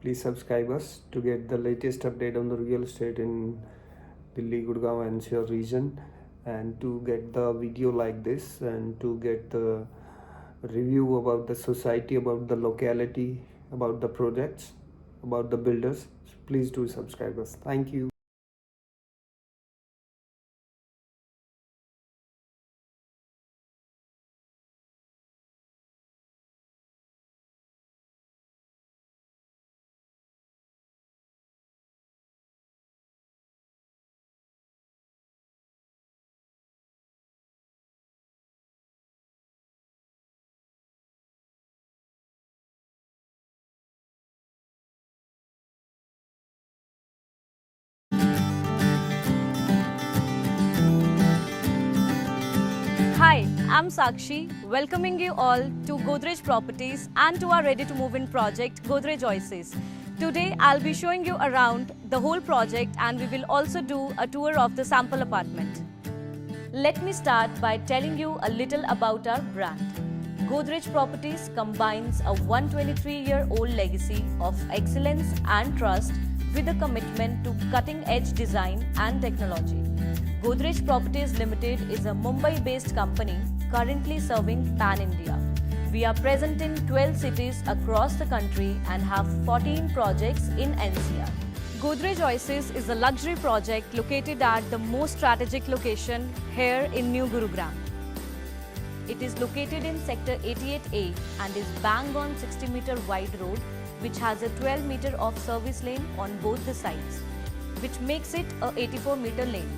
Please subscribe us to get the latest update on the real estate in Delhi, Gurgaon NCR region, and to get the video like this, and to get the review about the society, about the locality, about the projects, about the builders. Please do subscribe us. Thank you. Hi, I'm Sakshi, welcoming you all to Godrej Properties and to our ready to move in project, Godrej Oasis. Today, I'll be showing you around the whole project and we will also do a tour of the sample apartment. Let me start by telling you a little about our brand. Godrej Properties combines a 123-year-old legacy of excellence and trust with a commitment to cutting-edge design and technology. Godrej Properties Limited is a Mumbai-based company currently serving Pan-India. We are present in 12 cities across the country and have 14 projects in NCR. Godrej Oasis is a luxury project located at the most strategic location here in New Gurugram. It is located in Sector 88A and is bang on 60-meter wide road which has a 12-meter of service lane on both the sides, which makes it a 84-meter lane.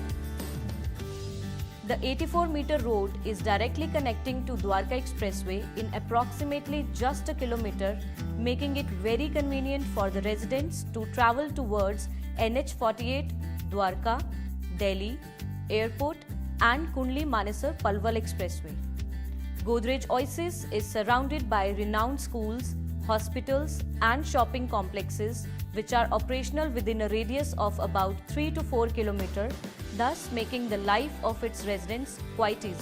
The 84-meter road is directly connecting to Dwarka Expressway in approximately just a kilometer, making it very convenient for the residents to travel towards NH48, Dwarka, Delhi, Airport and Kundli-Manesar Palwal Expressway. Godrej Oasis is surrounded by renowned schools, hospitals and shopping complexes which are operational within a radius of about 3 to 4 kilometers, thus making the life of its residents quite easy.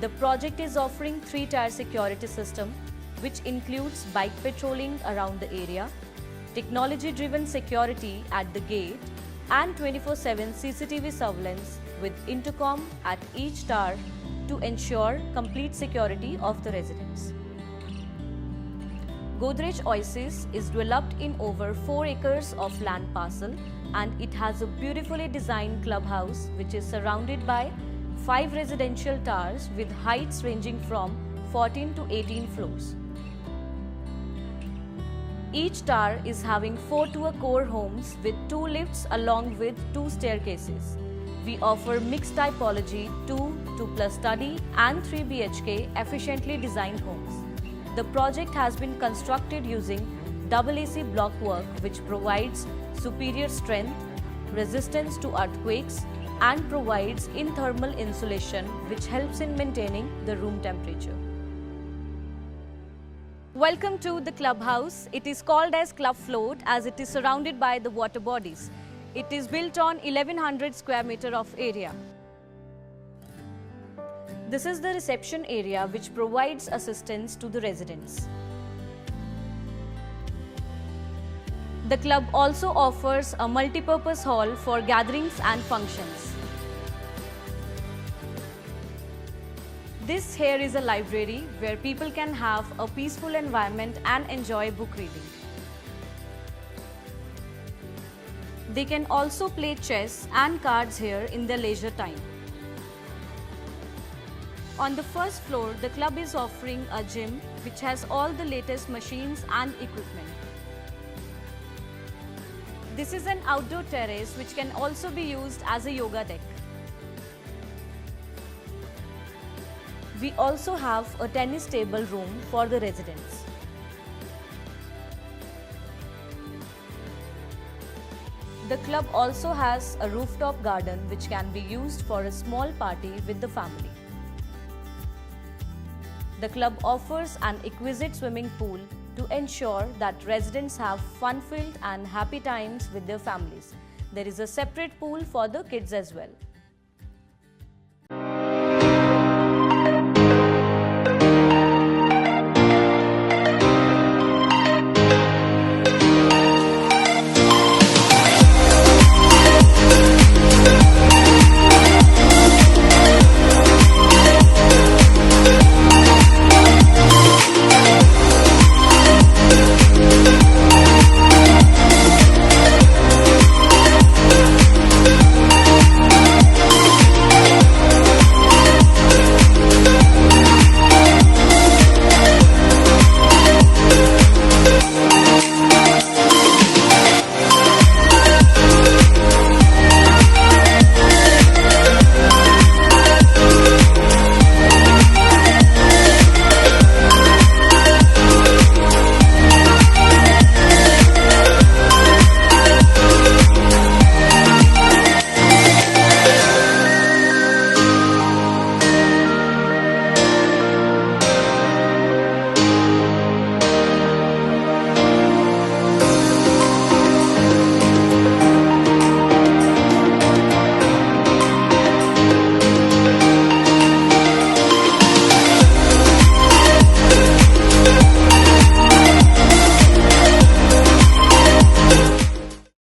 The project is offering 3-tier security system which includes bike patrolling around the area, technology-driven security at the gate and 24/7 CCTV surveillance with intercom at each tower to ensure complete security of the residents. Godrej Oasis is developed in over 4 acres of land parcel and it has a beautifully designed clubhouse which is surrounded by 5 residential towers with heights ranging from 14 to 18 floors. Each tower is having 4 to-a-core homes with 2 lifts along with 2 staircases. We offer mixed typology 2+ study and 3 BHK efficiently designed homes. The project has been constructed using AAC block work which provides superior strength, resistance to earthquakes and provides thermal insulation which helps in maintaining the room temperature. Welcome to the clubhouse. It is called as Club Float as it is surrounded by the water bodies. It is built on 1100 square meter of area. This is the reception area which provides assistance to the residents. The club also offers a multi-purpose hall for gatherings and functions. This here is a library where people can have a peaceful environment and enjoy book reading. They can also play chess and cards here in their leisure time. On the first floor, the club is offering a gym which has all the latest machines and equipment. This is an outdoor terrace which can also be used as a yoga deck. We also have a tennis table room for the residents. The club also has a rooftop garden which can be used for a small party with the family. The club offers an exquisite swimming pool to ensure that residents have fun-filled and happy times with their families. There is a separate pool for the kids as well.